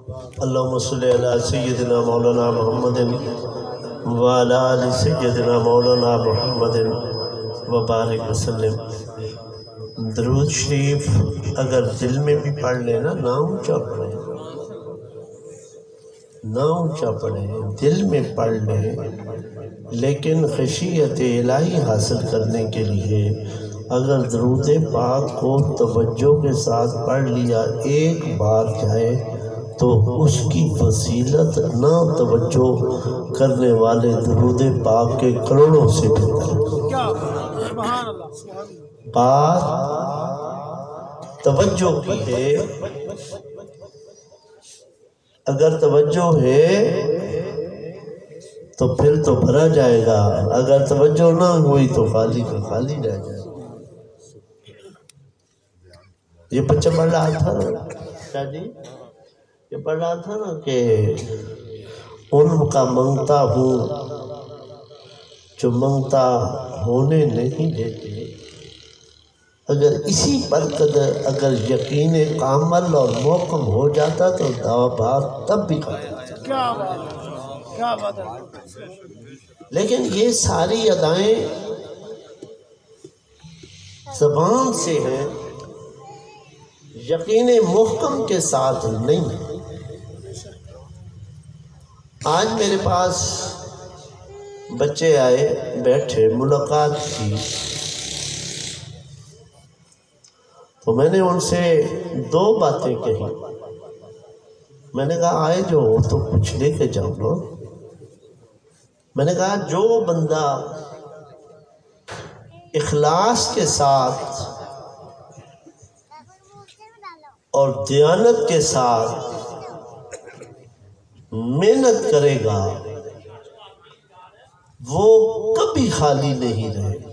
اللہم صلی علی سیدنا مولانا محمد وعلی آل سیدنا مولانا محمد وبارک وسلم۔ درود شریف اگر دل میں بھی پڑھ لینا، نہ اونچا پڑھیں، نہ اونچا پڑھیں، دل میں پڑھ لیں، لیکن خشیت الہی حاصل کرنے کے لیے اگر درود پاک کو توجہ کے ساتھ پڑھ لیا ایک بار جائے تو اس کی فضیلت نہ توجہ کرنے والے درود پاک کے کروڑوں سے بہتر ہے۔ بات توجہ کی ہے، اگر توجہ ہے تو پھر تو بھرا جائے گا، اگر توجہ نہ ہوئی تو خالی کا خالی رہ جائے گا۔ یہ بچہ پڑھ رہا تھا نا، کیا جی یہ پڑھ رہا تھا نا کہ ان کا منگتا ہوں جو منگتا ہونے نہیں دیتے۔ اگر اسی پر قدر اگر یقین کامل اور محکم ہو جاتا تو بات تب بھی کیا بات ہے۔ لیکن یہ ساری ادائیں زبان سے ہیں، یقین محکم کے ساتھ نہیں۔ آج میرے پاس بچے آئے، بیٹھے، ملاقات کی، تو میں نے ان سے دو باتیں کہی۔ میں نے کہا آئے جو ہو تو کچھ لے کے جاؤ گا۔ میں نے کہا جو بندہ اخلاص کے ساتھ اور دیانت کے ساتھ محنت کرے گا وہ کبھی خالی نہیں رہے گا۔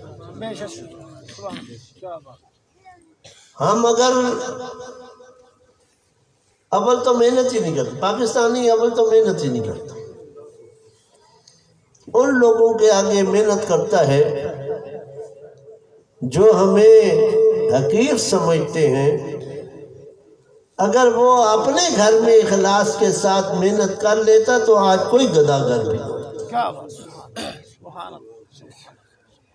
ہم اگر اول تو محنت ہی نہیں کرتے، پاکستانی اول تو محنت ہی نہیں کرتا، ان لوگوں کے آگے محنت کرتا ہے جو ہمیں حقیر سمجھتے ہیں۔ اگر وہ اپنے گھر میں اخلاص کے ساتھ محنت کر لیتا تو آج کوئی گداگر بھی نہیں۔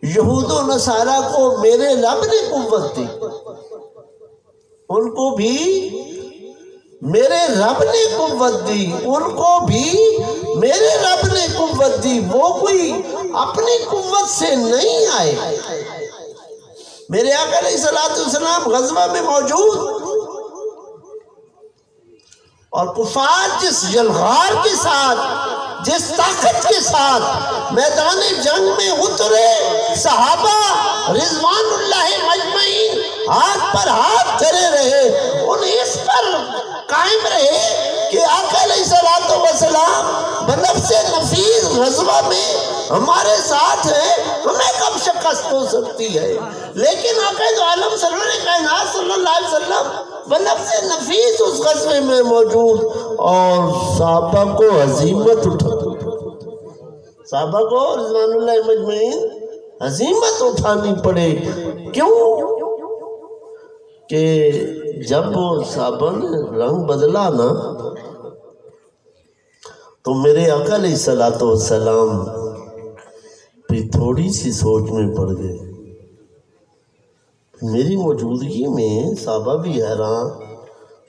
یہود و نصارہ کو میرے رب نے قوت دی، ان کو بھی میرے رب نے قوت دی، ان کو بھی میرے رب نے قوت دی، وہ کوئی اپنی قوت سے نہیں آئے۔ میرے آقا علیہ السلام غزوہ میں موجود، اور کفار جس جلغار کے ساتھ، جس طاقت کے ساتھ میدان جنگ میں اترے، صحابہ رضوان اللہ مجمعین ہاتھ پر ہاتھ دھرے رہے، ان اس پر قائم رہے کہ آقا علیہ السلام بنفس نفیس غزوہ میں ہمارے ساتھ ہیں، ہمیں کب شکست ہو سکتی ہے۔ لیکن آقا دو عالم صلی اللہ علیہ وسلم بنفس نفیس اس غزوے میں موجود، اور صحابہ کو عظیمت صحابہ کو رضوان اللہ مجمعین عظیمت اٹھانی پڑے۔ کیوں کہ جب صحابہ نے رنگ بدلا نا تو میرے آقا علیہ السلام پھر تھوڑی سی سوچ میں پڑ گئے۔ میری موجودگی میں صحابہ بھی حیران،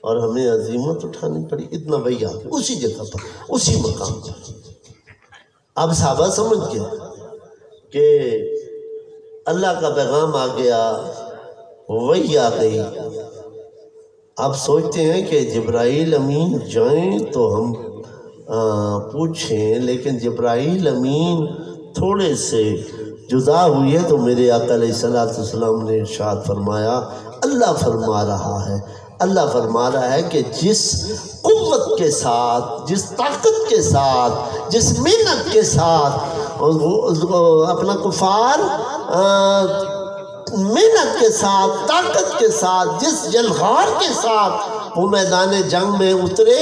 اور ہمیں عظیمت اٹھانی پڑی، اتنا بھیا اسی جگہ پر، اسی مقام پر۔ اب صحابہ سمجھ گئے کہ اللہ کا پیغام آ گیا، وحی آ گئی۔ اب سوچتے ہیں کہ جبرائیل امین جائیں تو ہم پوچھیں، لیکن جبرائیل امین تھوڑے سے جدا ہوئی ہے تو میرے آقا علیہ السلام نے ارشاد فرمایا، اللہ فرما رہا ہے، اللہ فرما رہا ہے کہ جس قوت کے ساتھ، جس طاقت کے ساتھ، جس محنت کے ساتھ اپنا کفار محنت کے ساتھ، طاقت کے ساتھ، جس جلغار کے ساتھ وہ میدان جنگ میں اترے،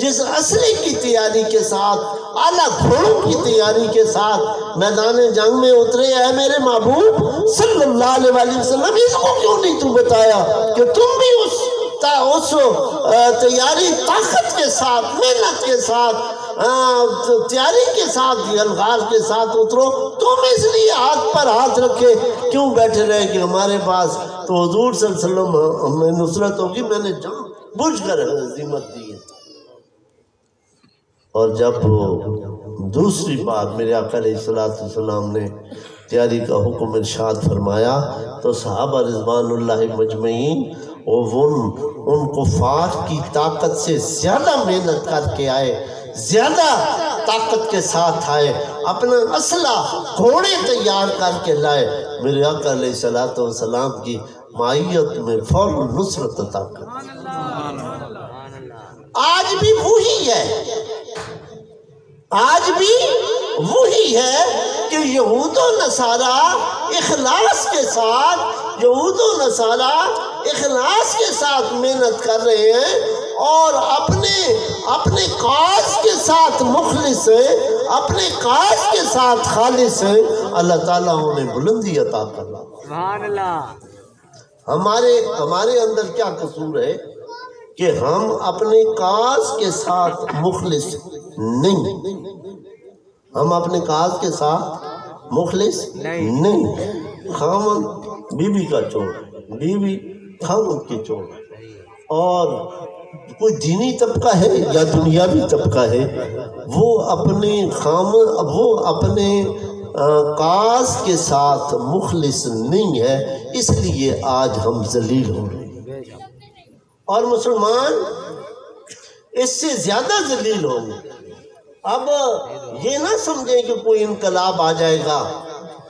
جس اسلحے کی تیاری کے ساتھ، اعلیٰ گھوڑوں کی تیاری کے ساتھ میدان جنگ میں اترے، اے میرے محبوب صلی اللہ علیہ وسلم، اس کو کیوں نہیں تو بتایا کہ تم بھی اس تیاری طاقت کے ساتھ، محنت کے ساتھ، تیاری کے ساتھ، جلغار کے ساتھ اترو۔ تم اس لیے ہاتھ پر ہاتھ رکھے کیوں بیٹھے رہے کہ ہمارے پاس تو حضور صلی اللہ علیہ وسلم ہمیں نصرت ہوگی، میں نے جان بوجھ کر عزیمت دی ہے۔ اور جب دوسری بار میرے آقا علیہ السلام نے تیاری کا حکم ارشاد فرمایا تو صحابہ رضوان اللہ مجمعین ان کفار کی طاقت سے زیادہ محنت کر کے آئے، زیادہ طاقت کے ساتھ آئے، اپنا اسلحہ گھوڑے تیار کر کے لائے، میرے آقا علیہ السلام کی معیت میں فوراً نصرت عطا کر۔ آج بھی وہی ہے، آج بھی وہی ہے کہ یہود و نصارہ اخلاص کے ساتھ، یہود و نصارہ اخلاص کے ساتھ محنت کر رہے ہیں اور اپنے کاج کے ساتھ مخلص ہیں، اپنے کاج کے ساتھ خالص ہیں، اللہ تعالیٰ انہیں بلندی عطا کر رہا۔ سبحان اللہ۔ ہمارے اندر کیا قصور ہے کہ ہم اپنے کاج کے ساتھ مخلص نہیں، ہم اپنے کاج کے ساتھ مخلص نہیں۔ خامن بیوی کا چور، بیوی خامن کی چور، اور کوئی دینی طبقہ ہے یا دنیاوی طبقہ ہے، وہ اپنے کاج کے ساتھ مخلص نہیں ہے، اس لیے آج ہم ذلیل ہو رہے ہیں، اور مسلمان اس سے زیادہ ذلیل ہوں گے۔ اب یہ نہ سمجھیں کہ کوئی انقلاب آ جائے گا،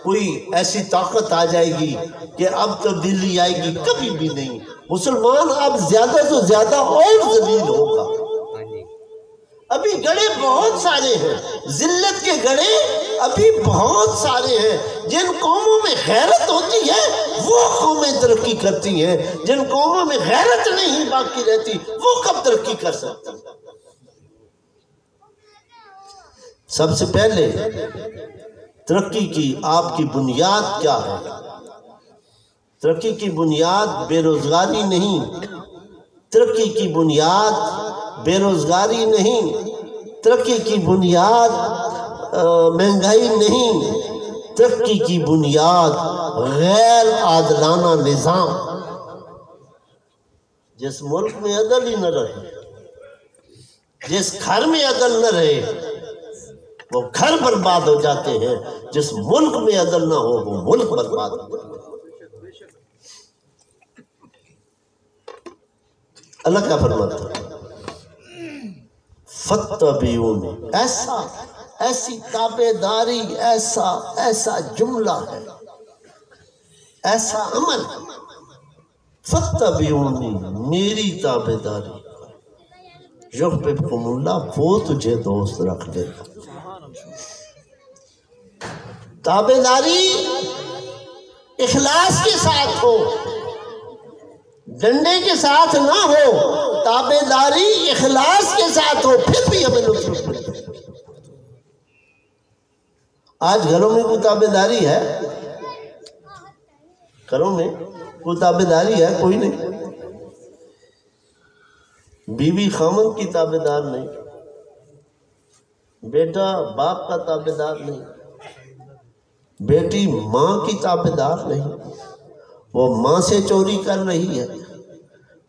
کوئی ایسی طاقت آ جائے گی کہ اب تبدیلی آئے گی، کبھی بھی نہیں۔ مسلمان اب زیادہ سے زیادہ اور ذلیل ہوگا۔ ابھی گڑھے بہت سارے ہیں، ذلت کے گڑھے ابھی بہت سارے ہیں۔ جن قوموں میں غیرت ہوتی ہے وہ قومیں ترقی کرتی ہیں، جن قوموں میں غیرت نہیں باقی رہتی وہ کب ترقی کر سکتی ہیں؟ سب سے پہلے ترقی کی آپ کی بنیاد کیا ہے؟ ترقی کی بنیاد بے روزگاری نہیں، ترقی کی بنیاد بے روزگاری نہیں، ترقی کی بنیاد مہنگائی نہیں، ترقی کی بنیاد غیر عادلانہ نظام۔ جس ملک میں عدل ہی نہ رہے، جس گھر میں عدل نہ رہے وہ گھر برباد ہو جاتے ہیں، جس ملک میں عدل نہ ہو وہ ملک برباد ہو جاتے ہیں۔ اللہ کیا فرماتا ہے؟ فَاتَّبِعُونِ، ایسی تابعداری، ایسا جملہ ہے، ایسا عمل، فَاتَّبِعُونِ، میری تابعداری، یحببکم اللہ، وہ تجھے دوست رکھ دے گا۔ تابعداری اخلاص کے ساتھ ہو، ڈنڈے کے ساتھ نہ ہو، تابعداری اخلاص کے ساتھ ہو، پھر بھی ہمیں نصرت ملے۔ آج گھروں میں کوئی تابعداری ہے؟ گھروں میں کوئی تابعداری ہے؟ کوئی نہیں۔ بیوی خامن کی تابعدار نہیں، بیٹا باپ کا تابعدار نہیں، بیٹی ماں کی تابعدار نہیں، وہ ماں سے چوری کر رہی ہے،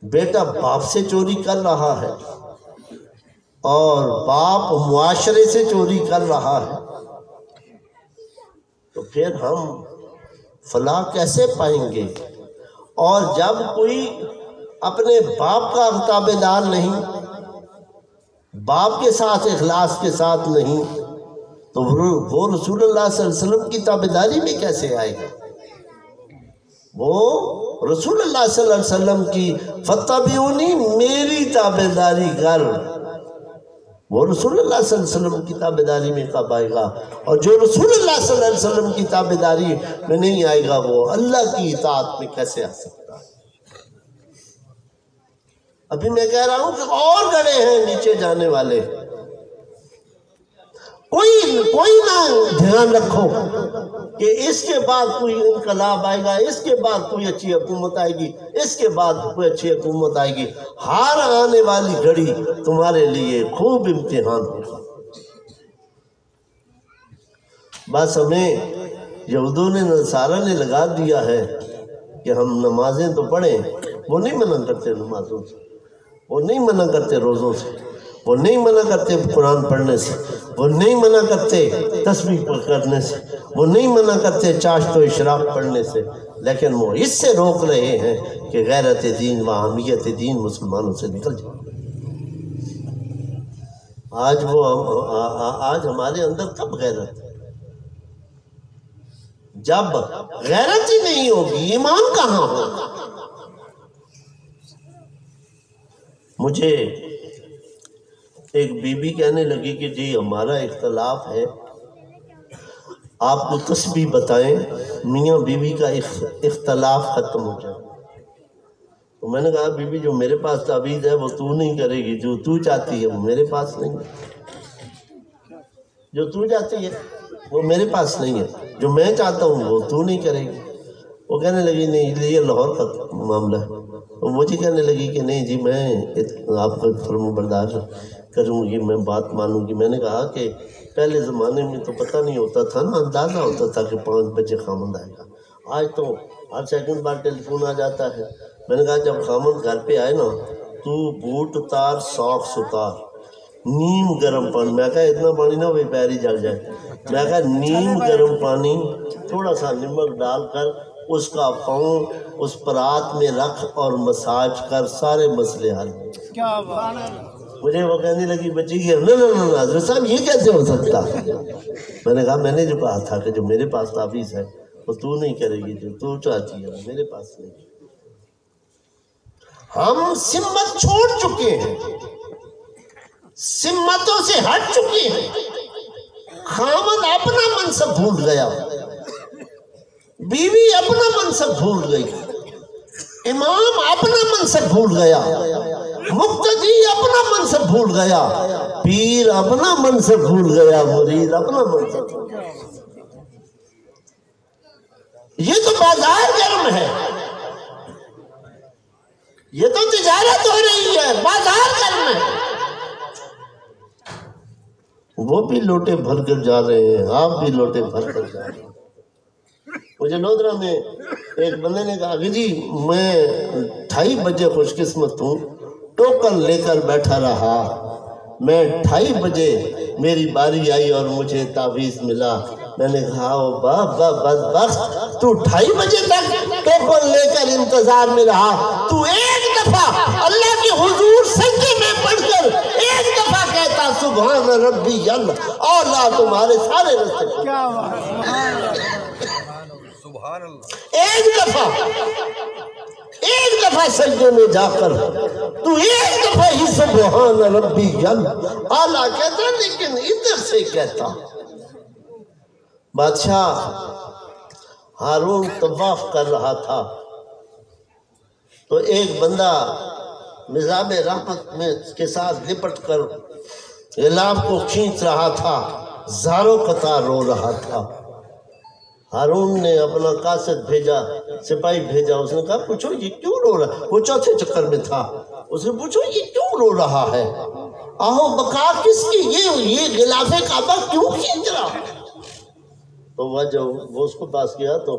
بیٹا باپ سے چوری کر رہا ہے، اور باپ معاشرے سے چوری کر رہا ہے، تو پھر ہم فلاح کیسے پائیں گے؟ اور جب کوئی اپنے باپ کا تابعدار نہیں، باپ کے ساتھ اخلاص کے ساتھ نہیں، تو وہ رسول اللہ صلی اللہ علیہ وسلم کی تابعداری میں کیسے آئے گا؟ وہ رسول اللہ صلی اللہ علیہ وسلم کی فَاتَّبِعُونِ، میری تابعداری کر، وہ رسول اللہ صلی اللہ علیہ وسلم کی تابعداری میں کب آئے گا؟ اور جو رسول اللہ صلی اللہ علیہ وسلم کی تابعداری میں نہیں آئے گا وہ اللہ کی اطاعت میں کیسے آ سکتا ہے؟ ابھی میں کہہ رہا ہوں کہ اور گڑھے ہیں نیچے جانے والے، کوئی نہ دھیان رکھو کہ اس کے بعد کوئی انقلاب آئے گا، اس کے بعد کوئی اچھی حکومت آئے گی، اس کے بعد کوئی اچھی حکومت آئے گی. ہر آنے والی گھڑی تمہارے لیے خوب امتحان ہوگا. بس ہمیں یہودوں نے نصارہ نے لگا دیا ہے کہ ہم نمازیں تو پڑھیں، وہ نہیں منع کرتے نمازوں سے، وہ نہیں منع کرتے روزوں سے، وہ نہیں منع کرتے قرآن پڑھنے سے، وہ نہیں منع کرتے تسبیح کرنے سے، وہ نہیں منع کرتے چاشت و اشراق پڑھنے سے، لیکن وہ اس سے روک رہے ہیں کہ غیرت دین و حمیت دین مسلمانوں سے نکل جائے. آج ہمارے اندر کب غیرت ہے؟ جب غیرت ہی نہیں ہوگی ایمان کہاں ہوگا؟ مجھے ایک بی بی کہنے لگی کہ جی ہمارا اختلاف ہے، آپ کو تسبیح بتائیں میاں بیوی کا اختلاف ختم ہو جائے. تو میں نے کہا بی بی جو میرے پاس تعویذ ہے وہ تو نہیں کرے گی، جو تو چاہتی ہے وہ میرے پاس نہیں ہے، جو تو چاہتی ہے وہ میرے پاس نہیں ہے، جو میں چاہتا ہوں وہ تو نہیں کرے گی. وہ کہنے لگی نہیں یہ لاہور کا معاملہ ہے. وہ مجھے کہنے لگی کہ نہیں جی میں آپ کا فرم بردار کروں گی، میں بات مانوں گی. میں نے کہا کہ پہلے زمانے میں تو پتہ نہیں ہوتا تھا نا، اندازہ ہوتا تھا کہ 5 بجے خامند آئے گا. آج تو ہر سیکنڈ بار ٹیلی فون آ جاتا ہے. میں نے کہا جب خامند گھر پہ آئے نا تو بوٹ اتار ساکس اتار، نیم گرم پانی، میں کہا اتنا پانی نہ ہوئے پیر ہی جل جائے، میں کہا نیم گرم پانی تھوڑا سا نمک ڈال کر اس کا پاؤں اس پرات میں رکھ اور مساج کر، سارے مسئلے حل. مجھے وہ کہنے لگی بچی کہ نہ حضرت صاحب یہ کیسے ہو سکتا؟ میں نے کہا میں نے جو کہا تھا کہ جو میرے پاس تعویذ ہے وہ تو نہیں کرے گی، جو تو چاہتی ہے میرے پاس نہیں. ہم سمت چھوڑ چکے ہیں، سمتوں سے ہٹ چکے ہیں. خامد اپنا منصب بھول گیا، بیوی اپنا منصب بھول گئی، امام اپنا منصب بھول گیا، مقتدی اپنا منصب بھول گیا، پیر اپنا منصب بھول گیا، مرید اپنا منصب بھول گیا. یہ تو بازار گرم ہے، یہ تو تجارت ہو رہی ہے، بازار گرم ہے. وہ بھی لوٹے بھر کر جا رہے ہیں، آپ بھی لوٹے بھر کر جا رہے ہیں. مجھے لودھرا میں ایک بندے نے کہا کہ جی میں 2:30 بجے خوش قسمت ہوں، ٹوکن لے کر بیٹھا رہا، میں 2:30 بجے میری باری آئی اور مجھے تعویذ ملا. میں نے کہا او بابا بدبخت، تو 2:30 بجے تک ٹوکن لے کر انتظار میں رہا، تو ایک دفعہ اللہ کے حضور سجدے میں پڑھ کر ایک دفعہ کہتا سبحان ربی اللہ، اللہ تمہارے سارے رستے. کیا ایک دفعہ سجدے میں جا کر تو ایک دفعہ ہی سبحان ربی اعلیٰ کہتا، لیکن ادھر سے کہتا. بادشاہ ہارون طواف کر رہا تھا تو ایک بندہ مزاب رحمت میں کے ساتھ لپٹ کر غلاف کو کھینچ رہا تھا، زاروں قطار رو رہا تھا. ہارون نے اپنا قاصد بھیجا، سپاہی بھیجا، اس نے کہا پوچھو یہ کیوں رو رہا ہے؟ وہ چوتھے چکر میں تھا. اس نے پوچھو یہ کیوں رو رہا ہے؟ آہو بقا کس کی، یہ غلاف کعبہ کیوں کھینچ رہا ہے؟ تو وہ اس کو پاس گیا تو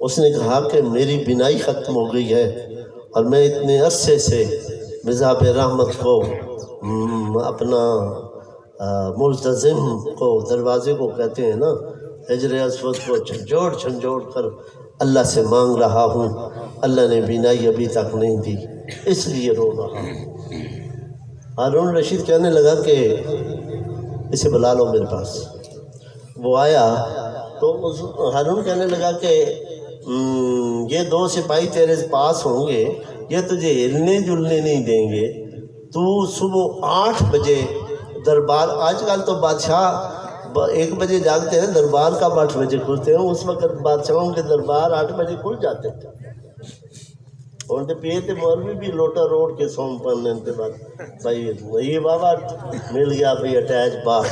اس نے کہا کہ میری بینائی ختم ہو گئی ہے اور میں اتنے عرصے سے مذہب رحمت کو اپنا ملتزم کو، دروازے کو کہتے ہیں نا، حجر اسود کو جھنجھوڑ کر اللہ سے مانگ رہا ہوں، اللہ نے بینائی ابھی تک نہیں دی، اس لیے رو رہا ہوں. ہارون رشید کہنے لگا کہ اسے بلا لو میرے پاس. وہ آیا تو ہارون کہنے لگا کہ یہ 2 سپاہی تیرے پاس ہوں گے، یہ تجھے ہلنے جلنے نہیں دیں گے. تو صبح 8 بجے دربار، آج کل تو بادشاہ 1 بجے جاگتے ہیں، دربار کب 8 بجے کھلتے ہیں؟ اس وقت بادشاہوں کے دربار 8 بجے کھل جاتے تھے. ہوں تو پیر تے مولوی بھی لوٹا روڈ کے سوم پڑنے کے بعد بھائی یہ بابا مل گیا بھائی اٹیچ بات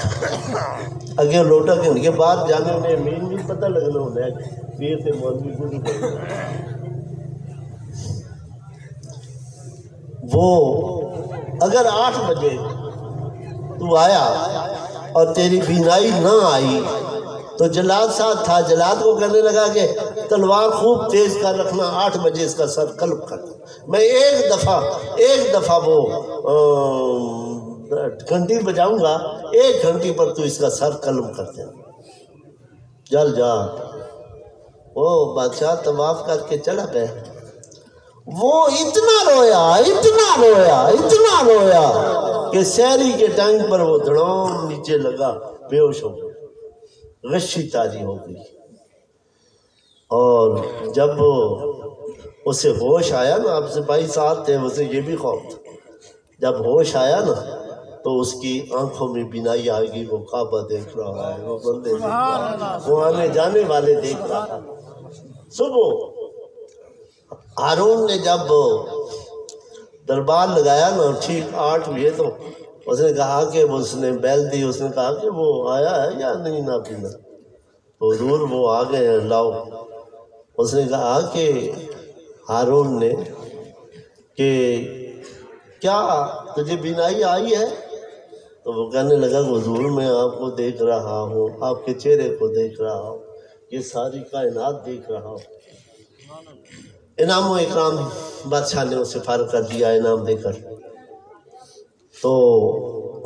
اگے لوٹا کے ان کے بعد جانے میں مین بھی پتہ لگنا ہوتا ہے پیر تے مولوی کو نہیں وہ اگر 8 بجے تو آیا اور تیری بینائی نہ آئی تو جلاد ساتھ تھا، جلاد کو کہنے لگا کہ تلوار خوب تیز کر رکھنا، 8 بجے اس کا سر قلب کر میں ایک دفعہ وہ گھنٹی بجاؤں گا، 1 گھنٹی پر تو اس کا سر قلب کر دیں جل جا۔ وہ بادشاہ طواف کر کے چلا گیا، وہ اتنا رویا کہ سحری کے ٹائم پر وہ دھڑام نیچے لگا، بے ہوش ہو گیا، غشی تاری ہو گئی۔ اور جب اسے ہوش آیا نا، اب سپاہی ساتھ تھے، اسے یہ بھی خوف تھا، جب ہوش آیا نا تو اس کی آنکھوں میں بینائی آ گئی، وہ کعبہ دیکھ رہا ہے، وہ بندے دیکھ رہا ہے، وہ آنے جانے والے دیکھ رہا ہے۔ صبح ہارون نے جب دربار لگایا نا، ٹھیک 8 بجے تو اس نے کہا کہ اس نے بیل دی، اس نے کہا کہ وہ آیا ہے یا نہیں نہ پینا، تو حضور وہ آ گئے ہیں لاؤ۔ اس نے کہا کہ ہارون نے کہ کیا تجھے بینائی آئی ہے؟ تو وہ کہنے لگا کہ حضور میں آپ کو دیکھ رہا ہوں، آپ کے چہرے کو دیکھ رہا ہوں، یہ ساری کائنات دیکھ رہا ہوں۔ انعام و اکرام بادشاہ نے اسے فارغ کر دیا انعام دے کر۔ تو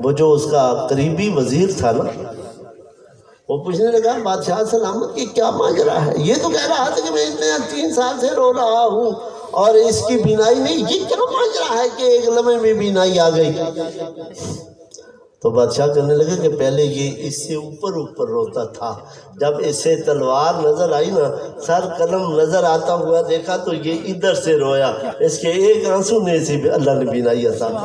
وہ جو اس کا قریبی وزیر تھا نا، وہ پوچھنے لگا بادشاہ سلامت کی کیا ماجرا ہے؟ یہ تو کہہ رہا تھا کہ میں اتنے 3 سال سے رو رہا ہوں اور اس کی بینائی نہیں، یہ کیا ماجرا ہے کہ ایک لمحے میں بینائی آ گئی؟ تو بادشاہ کہنے لگے کہ پہلے یہ اس سے اوپر روتا تھا، جب اسے تلوار نظر آئی نا، سر قلم نظر آتا ہوا دیکھا تو یہ ادھر سے رویا، اس کے ایک آنسو نے اسے اللہ نے بینائی عطا کی۔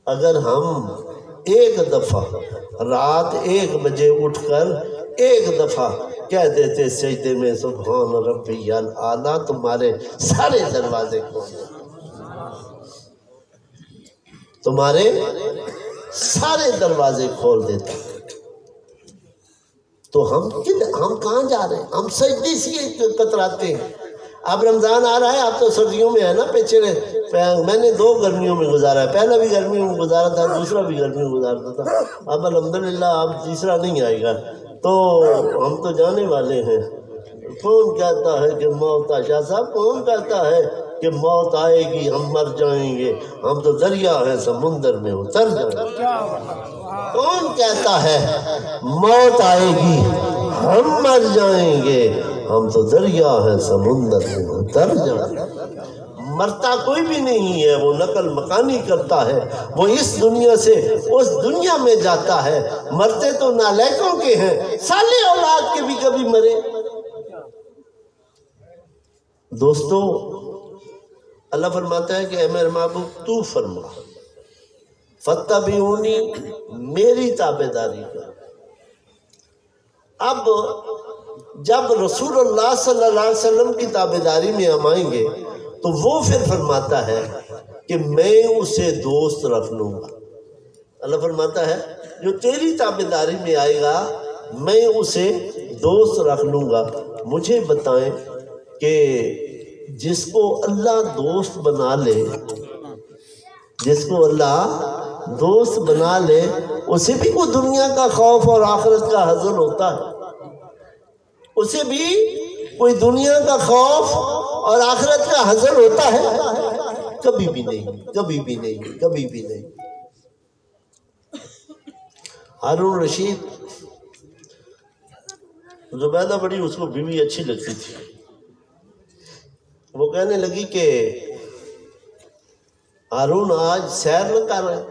اگر ہم ایک دفعہ رات 1 بجے اٹھ کر ایک دفعہ کہہ دیتے سجدے میں سبحان ربی الاعلیٰ، تمہارے سارے دروازے کھول دیتے، تمہارے سارے دروازے کھول دیتے۔ تو ہم کہاں جا رہے ہیں؟ ہم سجدے سے کتراتے ہیں۔ اب رمضان آ رہا ہے، اب تو سردیوں میں ہے نا، پیچھے میں نے 2 گرمیوں میں گزارا ہے، پہلا بھی گرمیوں میں گزارا تھا، دوسرا بھی گرمیوں میں گزارتا تھا، اب الحمدللہ اب تیسرا نہیں آئے گا، تو ہم تو جانے والے ہیں۔ کون کہتا ہے کہ موت شاہ صاحب کون کہتا ہے کہ موت آئے گی ہم مر جائیں گے؟ ہم تو دریا ہے سمندر میں اتر جائیں گے۔ کون کہتا ہے موت آئے گی ہم مر جائیں گے؟ ہم تو دریا ہے سمندر میں اتر جائیں گے۔ مرتا کوئی بھی نہیں ہے، وہ نقل مکانی کرتا ہے، وہ اس دنیا سے اس دنیا میں جاتا ہے۔ مرتے تو نالائقوں کے ہیں، صالح اولاد کے بھی کبھی مرے۔ دوستو، اللہ فرماتا ہے کہ اے میرے محبوب تو فرما فَاتَّبِعُونِی، میری تابعداری کر۔ اب جب رسول اللہ صلی اللہ علیہ وسلم کی تابعداری میں ہم آئیں گے تو وہ پھر فرماتا ہے کہ میں اسے دوست رکھ لوں گا۔ اللہ فرماتا ہے جو تیری تابعداری میں آئے گا میں اسے دوست رکھ لوں گا۔ مجھے بتائیں کہ جس کو اللہ دوست بنا لے، جس کو اللہ دوست بنا لے، اسے بھی کوئی دنیا کا خوف اور آخرت کا حذر ہوتا ہے؟ اسے بھی کوئی دنیا کا خوف اور آخرت کا حذر ہوتا ہے؟ کبھی بھی نہیں، کبھی بھی نہیں، کبھی بھی نہیں۔ ہارون رشید، زبیدہ بڑی اس کو بیوی اچھی لگتی تھی، وہ کہنے لگی کہ ہارون آج سیر نہ کر رہے؟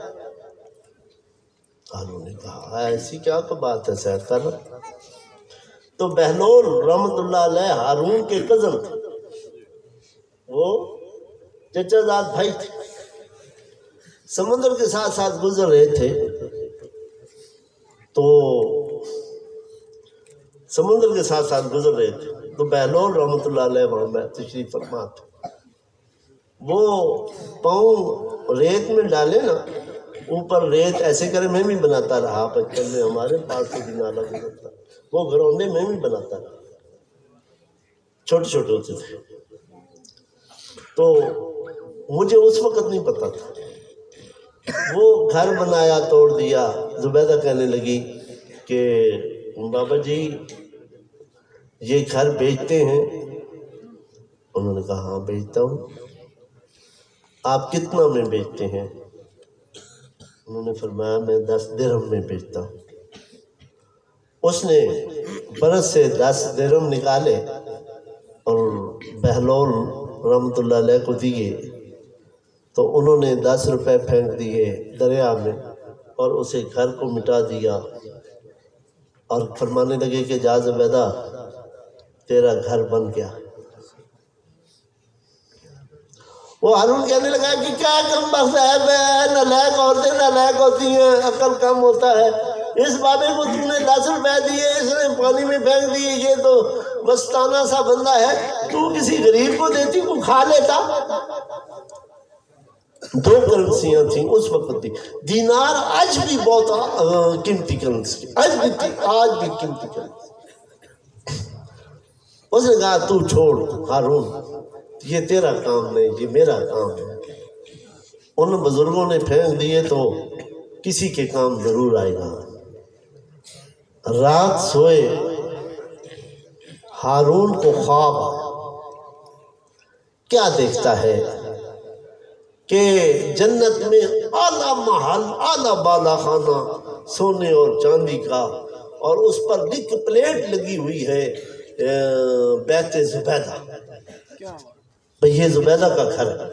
ہارون نے کہا ایسی کیا تو بات ہے سیر کر رہے؟ تو بہلول رحمت اللہ علیہ ہارون کے کزن تھے، وہ چچا زاد بھائی تھے، سمندر کے ساتھ ساتھ گزر رہے تھے، تو سمندر کے ساتھ ساتھ گزر رہے تھے، تو بہلول رحمت اللہ علیہ وہاں میں تشریف فرما تھا۔ وہ پاؤں ریت میں ڈالے نا، اوپر ریت ایسے کرے، میں بھی بناتا رہا بچپن میں، ہمارے پاس سے بھی نالا گزرتا، وہ گھروندے میں بھی بناتا رہا، چھوٹے چھوٹے ہوتے تھے۔ تو مجھے اس وقت نہیں پتا تھا، وہ گھر بنایا توڑ دیا۔ زبیدہ کہنے لگی کہ بابا جی یہ گھر بیچتے ہیں؟ انہوں نے کہا ہاں بیچتا ہوں۔ آپ کتنا میں بیچتے ہیں؟ انہوں نے فرمایا میں 10 درہم میں بیچتا ہوں۔ اس نے برس سے 10 درہم نکالے اور بہلول رحمۃ اللہ علیہ کو دیے، تو انہوں نے 10 روپے پھینک دیے دریا میں اور اسے گھر کو مٹا دیا، اور فرمانے لگے کہ جا زبیدہ تیرا گھر بن گیا۔ وہ ہارون کہنے لگا کہ کیا کم بخت ہے، نالائق عورتیں نالائق ہوتی ہیں، عقل کم ہوتا ہے۔ اس بابے کو تم نے 10 روپے دیے، اس نے پانی میں پھینک دیے، یہ تو مستانہ سا بندہ ہے، تو کسی غریب کو دیتی، کو کھا لیتا۔ 2 کرنسیاں تھیں اس وقت بھی، دینار آج بھی بہت قیمتی کرنسی، آج بھی قیمتی کرنسی۔ اس نے کہا تو چھوڑ ہارون، یہ تیرا کام نہیں، یہ میرا کام ہے۔ ان بزرگوں نے پھینک دیے تو کسی کے کام ضرور آئے گا۔ رات سوئے، ہارون کو خواب کیا دیکھتا ہے کہ جنت میں اعلیٰ محل، اعلیٰ بالا خانہ سونے اور چاندی کا، اور اس پر لکھ پلیٹ لگی ہوئی ہے بیت زبیدہ، یہ زبیدہ کا گھر ہے۔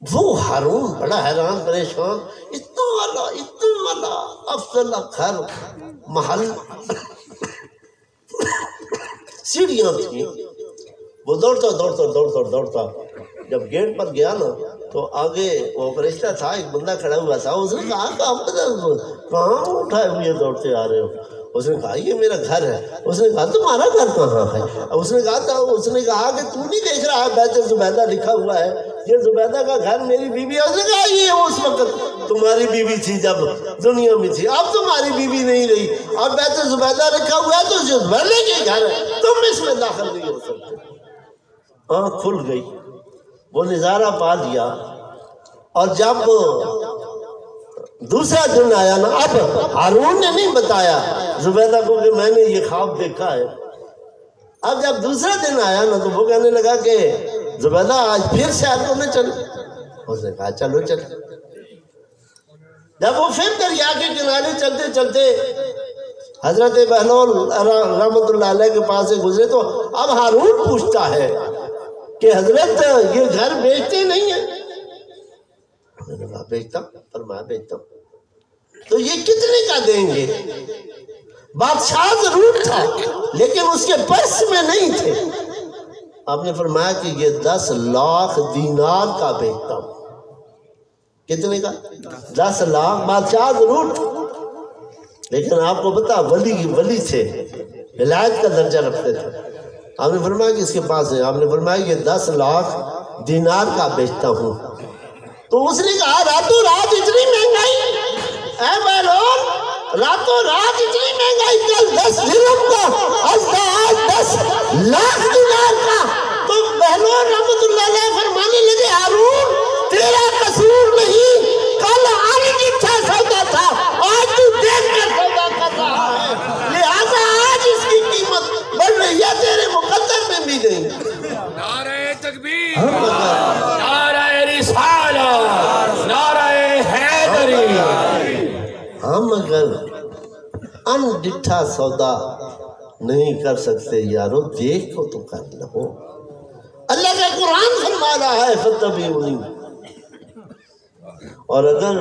وہ ہارون بڑا حیران پریشان، اتنا اعلیٰ افضل گھر، محل، سیڑھیاں تھیں۔ وہ دوڑتا جب گیٹ پر گیا نا تو آگے وہ فرشتہ تھا، ایک بندہ کھڑا ہوا تھا، اس نے کہا کہاں اٹھائے ہوئے دوڑتے آ رہے ہو؟ اس نے کہا یہ میرا گھر ہے۔ اس نے کہا تمہارا گھر کہاں ہے؟ اس نے کہا کہ تو نہیں دیکھ رہا ہے بیت زبیدہ لکھا ہوا ہے، یہ زبیدہ کا گھر میری بیوی ہے۔ اس نے کہا یہ اس وقت تمہاری بیوی تھی جب دنیا میں تھی، اب تمہاری بیوی نہیں رہی، اب بیت زبیدہ لکھا ہوا ہے تو زبیدہ کے گھر ہے، تم اس میں داخل نہیں ہو سکتے۔ آنکھ کھل گئی، وہ نظارہ پا لیا، اور جب دوسرا دن آیا نا، اب ہارون نے نہیں بتایا زبیدہ کو کہ میں نے یہ خواب دیکھا ہے۔ اب جب دوسرا دن آیا نا تو وہ کہنے لگا کہ زبیدہ آج پھر سیر کرنے چلے؟ اس نے کہا چلو چل۔ جب وہ پھر دریا کے کنارے چلتے چلتے حضرت بہلول رحمۃ اللہ علیہ کے پاس سے گزرے تو اب ہارون پوچھتا ہے کہ حضرت یہ گھر بیچتے نہیں ہیں؟ میں نے کہا بیچتا ہوں، فرمایا بیچتا ہوں۔ تو یہ کتنے کا دیں گے؟ بادشاہ ضرور تھا لیکن اس کے پرس میں نہیں تھے۔ آپ نے فرمایا کہ یہ 10 لاکھ دینار کا بیچتا ہوں۔ کتنے کا؟ 10 لاکھ۔ بادشاہ ضرور تھا لیکن آپ کو پتا ولی تھے، ولایت کا درجہ رکھتے تھے۔ آپ نے فرمایا کہ اس کے پاس ہے، آپ نے فرمایا یہ 10 لاکھ دینار کا بیچتا ہوں۔ تو اس نے کہا راتوں رات اتنی مہنگائی، اے بہلول راتوں رات اتنی مہنگائی، کل 10 درہم کا، آج 10 لاکھ دینار کا۔ تو بہلول رحمۃ اللہ علیہ فرمانے لگے ہارون تیرا قصور نہیں، کل انگٹھا سودا تھا، آج تو دیکھ کر سودا کر رہا ہے، لہذا آج اس کی قیمت بڑھ رہی ہے، تیرے مقدر میں بھی نہیں۔ نعرہ تکبیر، نعرہ رسالت، نعرہ حیدری۔ ہم اگر انڈٹھا سودا نہیں کر سکتے یارو، دیکھو تو کر لو۔ اللہ کا قرآن فرما رہا ہے فَاتَّبِعُونِی۔ اور اگر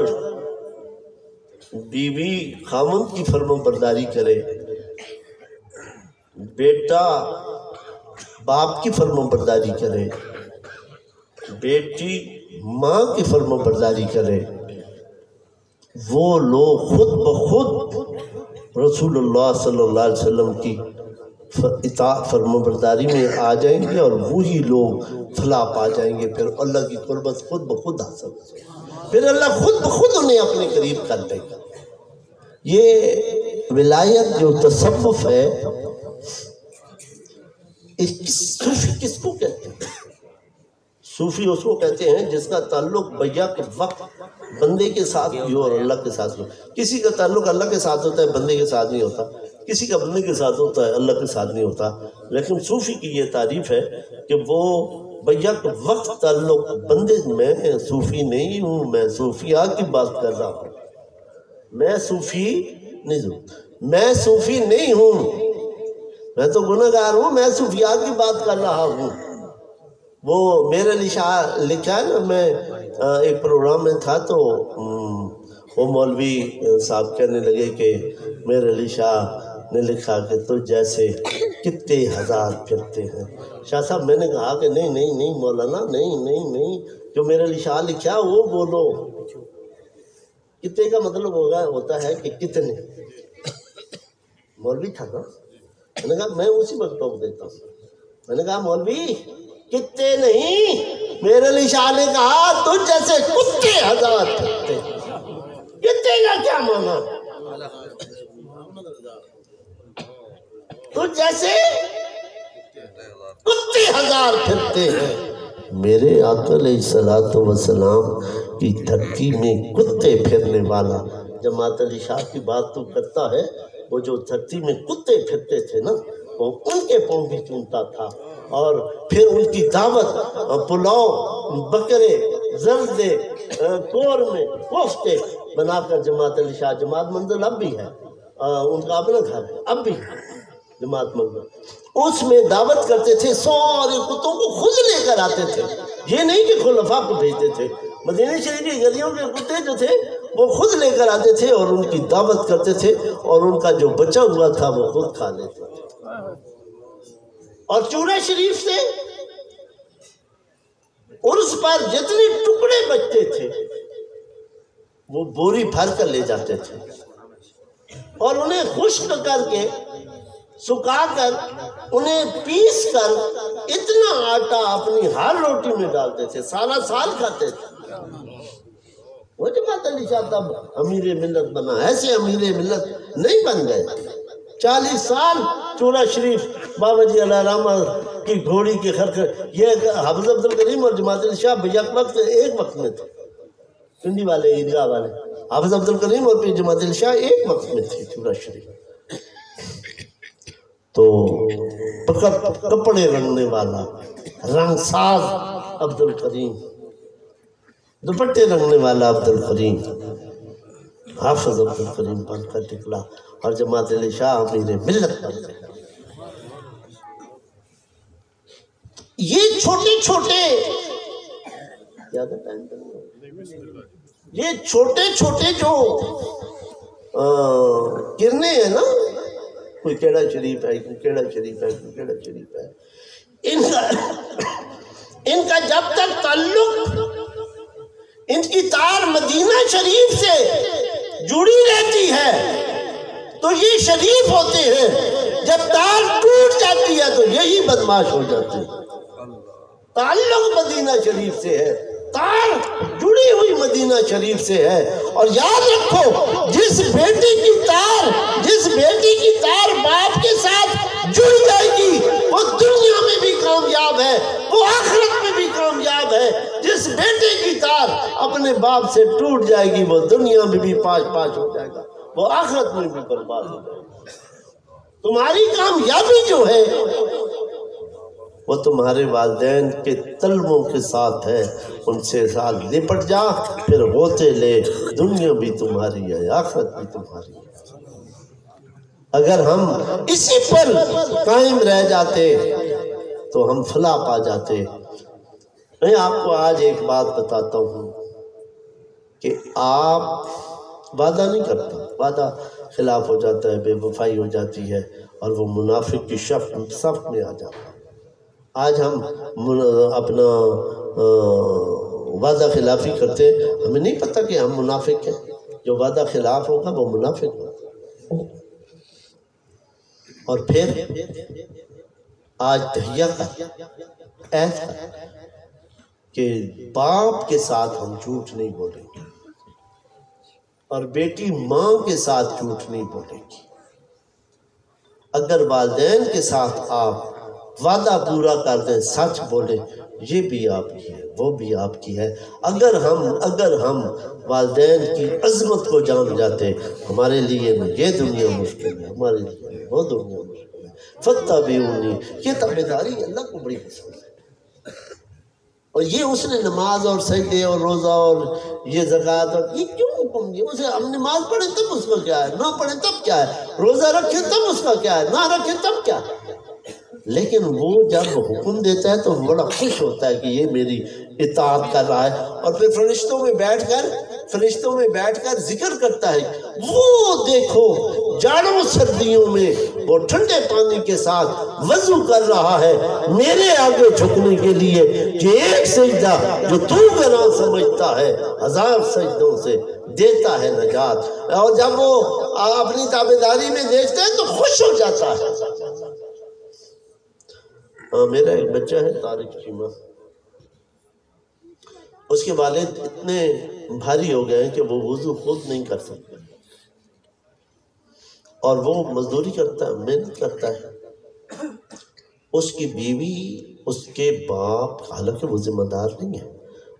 بیوی خاوند کی فرما برداری کرے، بیٹا باپ کی فرما برداری کرے، بیٹی ماں کی فرما برداری کرے، وہ لوگ خود بخود رسول اللہ صلی اللہ علیہ وسلم کی اطاعت فرمانبرداری میں آ جائیں گے اور وہی لوگ فلاح پا جائیں گے، پھر اللہ کی قربت خود بخود حاصل ہو جائے گی، پھر اللہ خود بخود انہیں اپنے قریب کر لے گا۔ یہ ولایت جو تصوف ہے، صوفی کس کو کہتے ہیں؟ صوفی اس کو کہتے ہیں جس کا تعلق بیک وقت بندے کے ساتھ بھی ہو اور اللہ کے ساتھ بھی ہو۔ کسی کا تعلق اللہ کے ساتھ ہوتا ہے، بندے کے ساتھ نہیں ہوتا، کسی کا بندے کے ساتھ ہوتا ہے، اللہ کے ساتھ نہیں ہوتا۔ لیکن صوفی کی یہ تعریف ہے کہ وہ بیک وقت تعلق بندے، میں صوفی نہیں ہوں، میں صوفیہ کی بات کر رہا ہوں، میں صوفی نہیں ہوں، میں صوفی نہیں ہوں، میں تو گناہگار ہوں، میں صوفیہ کی بات کر رہا ہوں۔ وہ میرے علی شاہ لکھا ہے نا، میں ایک پروگرام میں تھا تو وہ مولوی صاحب کہنے لگے کہ میرے علی شاہ نے لکھا کہ تو جیسے کتنے ہزار پھرتے ہیں۔ شاہ صاحب میں نے کہا کہ نہیں نہیں نہیں مولانا، نہیں، جو میرے علی شاہ لکھا وہ بولو۔ کتنے کا مطلب ہوتا ہے کہ کتنے، مولوی تھا نا، میں نے کہا میں اسی وقت ٹوک دیتا ہوں، میں نے کہا مولوی کتے نہیں، میرے علی شاہ نے کہا تو جیسے کتے ہزار پھرتے۔ کتے کا کیا مانا؟ تو جیسے کتے ہزار پھرتے ہیں۔ میرے آقا علیہ الصلوۃ والسلام کی دھرتی میں کتے پھرنے والا جماعت علی شاہ کی بات تو کرتا ہے، وہ جو دھرتی میں کتے پھرتے تھے نا، وہ ان کے پاؤں بھی چومتا تھا، اور پھر ان کی دعوت پلاؤ، بکرے، زردے، قورمے، کوفتے بنا کر جماعت علی شاہ، جماعت منزل اب بھی ہے، ان کا اپنا گھر ہے، اب بھی جماعت منزل، اس میں دعوت کرتے تھے، سارے کتوں کو خود لے کر آتے تھے، یہ نہیں کہ خلفاء کو بھیجتے تھے، مدینہ شریف کی گلیوں کے کتے جو تھے وہ خود لے کر آتے تھے اور ان کی دعوت کرتے تھے، اور ان کا جو بچا ہوا تھا وہ خود کھا لیتے تھے۔ اور چورہ شریف سے عرس پر جتنے ٹکڑے بچتے تھے وہ بوری بھر کر لے جاتے تھے، اور انہیں خشک کر کے، سکھا کر، انہیں پیس کر اتنا آٹا اپنی ہر روٹی میں ڈالتے تھے، سارا سال کھاتے تھے۔ وہ جماعت علی شاہ تب امیر ملت بنا، ایسے امیر ملت نہیں بن گئے۔ 40 سال چورہ شریف بابا جی علیہ رحمہ کی گھوڑی کی خرخر، یہ حافظ عبد الکریم اور جماعت علی شاہ بیک وقت ایک وقت میں تھے، پنڈی والے، عیدگاہ والے، حافظ عبد الکریم اور پھر جماعت علی شاہ ایک وقت میں تھے چورہ شریف۔ تو کپڑے رنگنے والا، رنگ ساز عبد الکریم، دوپٹے رنگنے والا عبد الکریم، حافظ عبد الکریم بن کر نکلا، اور جماعت علی شاہ امیر ملت بن گئے۔ یہ چھوٹے چھوٹے، یہ چھوٹے چھوٹے جو کرنے ہیں نا، کوئی کیڑا شریف ہے، کوئی کیڑا شریف ہے، کوئی کیڑا شریف ہے، ان کا جب تک تعلق، ان کی تار مدینہ شریف سے جڑی رہتی ہے تو یہ شریف ہوتے ہیں، جب تار ٹوٹ جاتی ہے تو یہی بدماش ہو جاتے ہیں۔ تعلق مدینہ شریف سے ہے، تار جڑی ہوئی مدینہ شریف سے ہے، اور یاد رکھو جس بیٹی کی تار باپ کے ساتھ جڑ جائے گی وہ دنیا میں بھی کامیاب ہے، وہ آخرت میں بھی کامیاب ہے۔ جس بیٹے کی تار اپنے باپ سے ٹوٹ جائے گی وہ دنیا میں بھی پاش ہو جائے گا، وہ آخرت میں بھی برباد ہو جائے گا۔ تمہاری کامیابی جو ہے وہ تمہارے والدین کے طلبوں کے ساتھ ہے، ان سے ساتھ لپٹ جا، پھر ہوتے لے، دنیا بھی تمہاری ہے، آخرت بھی تمہاری ہے۔ اگر ہم اسی پر قائم رہ جاتے تو ہم فلاح پا جاتے۔ میں آپ کو آج ایک بات بتاتا ہوں کہ آپ وعدہ نہیں کرتے، وعدہ خلاف ہو جاتا ہے، بے وفائی ہو جاتی ہے، اور وہ منافق کی صف میں آ جاتا ہے۔ آج ہم اپنا وعدہ خلافی کرتے ہیں، ہمیں نہیں پتہ کہ ہم منافق ہیں۔ جو وعدہ خلاف ہوگا وہ منافق ہوگا۔ اور پھر آج تہیہ کر ایسا کہ باپ کے ساتھ ہم جھوٹ نہیں بولیں گے اور بیٹی ماں کے ساتھ جھوٹ نہیں بولے گی. اگر والدین کے ساتھ آپ وعدہ پورا کر دیں، سچ بولیں، یہ بھی آپ کی ہے وہ بھی آپ کی ہے. اگر ہم والدین کی عظمت کو جان جاتے، ہمارے لیے یہ دنیا مشکل ہے، ہمارے لیے وہ دنیا مشکل ہے. فَاتَّبِعُونِی، یہ تابعداری اللہ کو بڑی پسند ہے. اور یہ اس نے نماز اور سجدے اور روزہ اور یہ زکوٰۃ اور یہ کیوں حکم دیا؟ اسے ہم نماز پڑھیں تب اس کا کیا ہے، نہ پڑھیں تب کیا ہے، روزہ رکھیں تب اس کا کیا ہے، نہ رکھیں تب کیا ہے. لیکن وہ جب حکم دیتا ہے تو بڑا خوش ہوتا ہے کہ یہ میری اطاعت کر رہا ہے. اور پھر فرشتوں میں بیٹھ کر ذکر کرتا ہے، وہ دیکھو جاڑوں سردیوں میں وہ ٹھنڈے پانی کے ساتھ وضو کر رہا ہے میرے آگے جھکنے کے لیے کہ ایک سجدہ جو تو گناہ سمجھتا ہے 1000 سجدوں سے دیتا ہے نجات. اور جب وہ اپنی تابعداری میں دیکھتا ہے تو خوش ہو جاتا ہے. میرا ایک بچہ ہے طارق چیمہ، اس کے والد اتنے بھاری ہو گئے ہیں کہ وہ وضو خود نہیں کر سکتے اور وہ مزدوری کرتا ہے، محنت کرتا ہے. اس کی بیوی، اس کے باپ، حالانکہ وہ ذمہ دار نہیں ہے،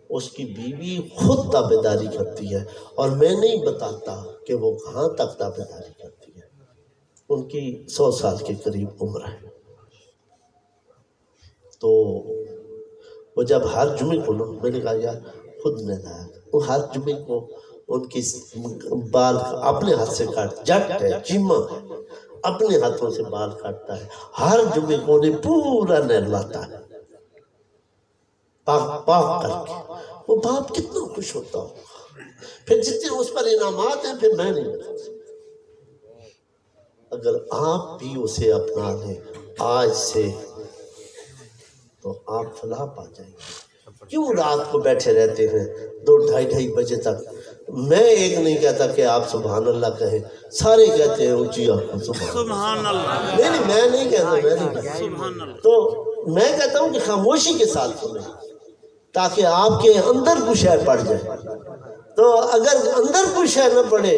اس کی بیوی خود تابعداری کرتی ہے اور میں نہیں بتاتا کہ وہ کہاں تک تابعداری کرتی ہے. ان کی 100 سال کے قریب عمر ہے. تو وہ جب ہر جمعے کو میں نے کہا یار خود میں لایا، وہ ہر جمعے کو ان کی بال اپنے ہاتھ سے جٹ ہے، چیمہ ہے، اپنے ہاتھوں سے بال کاٹتا ہے. ہر جمعے کو انہیں پورا نہلاتا ہے پاک کر کے. وہ باپ کتنا خوش ہوتا ہوگا. پھر جتنے اس پر انعامات ہیں پھر میں نہیں بتا سکتا. اگر آپ بھی اسے اپنا لیں آج سے تو آپ فلاح پا جائیں گے. کیوں رات کو بیٹھے رہتے ہیں 2-2:30 بجے تک؟ میں ایک نہیں کہتا کہ آپ سبحان اللہ کہیں، سارے کہتے ہیں اونچی آنکھوں سبحان اللہ. نہیں میں نہیں کہتا. تو میں کہتا ہوں کہ خاموشی کے ساتھ سنیں تاکہ آپ کے اندر کچھ شے پڑ جائے. تو اگر اندر کچھ شے نہ پڑے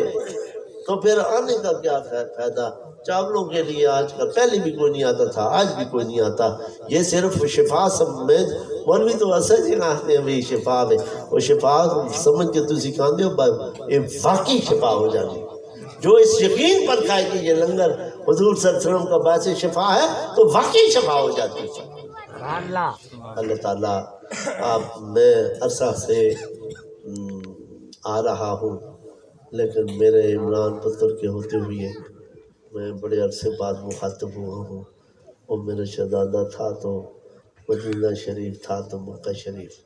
تو پھر آنے کا کیا فائدہ؟ چاولوں کے لیے آج کل، پہلے بھی کوئی نہیں آتا تھا، آج بھی کوئی نہیں آتا. یہ صرف شفا سب میں مولوی تو اصل ہی ناختے ہیں بھی شفا میں، وہ شفا سمجھ کے تو سکھاندے ہو واقعی شفا ہو جانی. جو اس یقین پر کھائے کہ یہ لنگر حضور صلی اللہ علیہ وسلم کا باعث شفا ہے تو واقعی شفا ہو جاتی ہے. اللہ تعالیٰ میں عرصہ سے آ رہا ہوں لیکن میرے عمران پتر کے ہوتے ہوئے میں بڑے عرصے بعد مخاطب ہوا ہوں. اور میرا شہزادہ تھا تو مدینہ شریف تھا تو مکہ شریف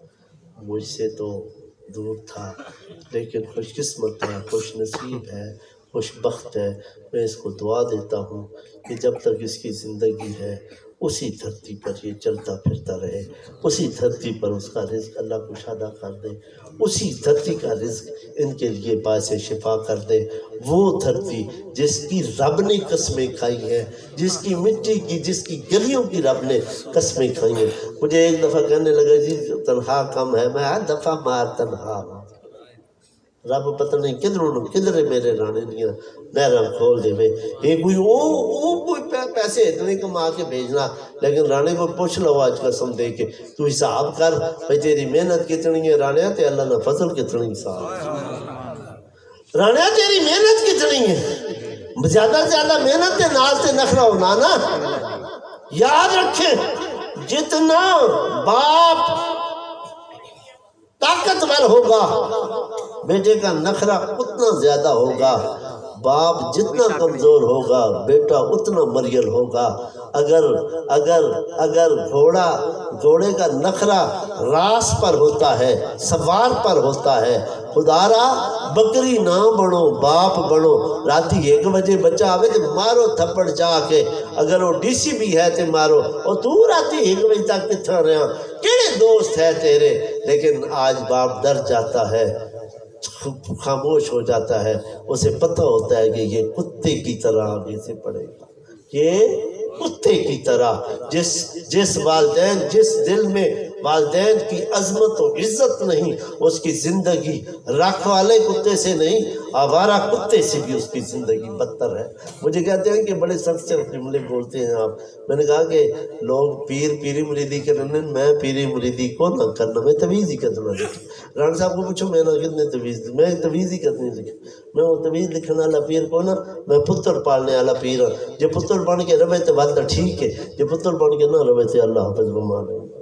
مجھ سے تو دور تھا، لیکن خوش قسمت ہے، خوش نصیب ہے، خوش بخت ہے. میں اس کو دعا دیتا ہوں کہ جب تک اس کی زندگی ہے اسی دھرتی پر یہ چلتا پھرتا رہے، اسی دھرتی پر اس کا رزق اللہ کشادہ کر دے، اسی دھرتی کا رزق ان کے لیے باعث شفا کر دے. وہ دھرتی جس کی رب نے قسمیں کھائی ہیں، جس کی مٹی کی، جس کی گلیوں کی رب نے قسمیں کھائی ہیں. مجھے ایک دفعہ کہنے لگا جی تنخواہ کم ہے، میں ہر دفعہ مار تنخواہ رب پتہ نہیں کدھر میرے رانے دیا نہرم کھول دے. یہ کوئی پیسے اتنے کما کے بھیجنا، لیکن رانے کو پوچھ لو آج قسم دے کے تو حساب کر بھائی تیری محنت کتنی ہے رانے تے اللہ نے فضل کتنی صاحب. رانے تیری محنت کتنی ہے، زیادہ سے زیادہ محنت تے ناز تے نخرہ ہونا نا. یاد رکھیں جتنا باپ طاقتور ہوگا بیٹے کا نخرہ اتنا زیادہ ہوگا، باپ جتنا کمزور ہوگا بیٹا اتنا مریل ہوگا. اگر گھوڑے کا نخرہ راس پر ہوتا ہے، سوار پر ہوتا ہے، خدارا بکری نہ بنو باپ بنو. راتی 1 بجے بچہ آوے تو مارو تھپڑ چاہ کے، اگر وہ ڈی سی بھی ہے تو مارو. اور تو راتی 1 بجے تک کتھا رہا، کیڑے دوست ہے تیرے؟ لیکن آج باپ ڈر جاتا ہے، خاموش ہو جاتا ہے. اسے پتہ ہوتا ہے کہ یہ کتے کی طرح آگے سے پڑے گا. یہ کتے کی طرح جس والدین جس دل میں والدین کی عظمت و عزت نہیں، اس کی زندگی رکھ والے کتے سے نہیں، آوارہ کتے سے بھی اس کی زندگی بدتر ہے۔ مجھے کہتے ہیں کہ بڑے سخت سے جملے بولتے ہیں آپ۔ میں نے کہا کہ لوگ پیری مریدی کرنے، میں پیری مریدی کو نہ کرنا، میں تویز ہی کرنا لکھی۔ ران صاحب کو پوچھو میں نہ کتنے تویز دی، میں تویز ہی کرنی لکھی۔ میں وہ تویز لکھنے والا پیر کو نا، میں پتر پالنے والا پیر ہوں۔ جو پتر بن کے روے تو بات ٹھیک ہے، جو پتر بن کے نہ روے تو اللہ حافظ بمان ہے۔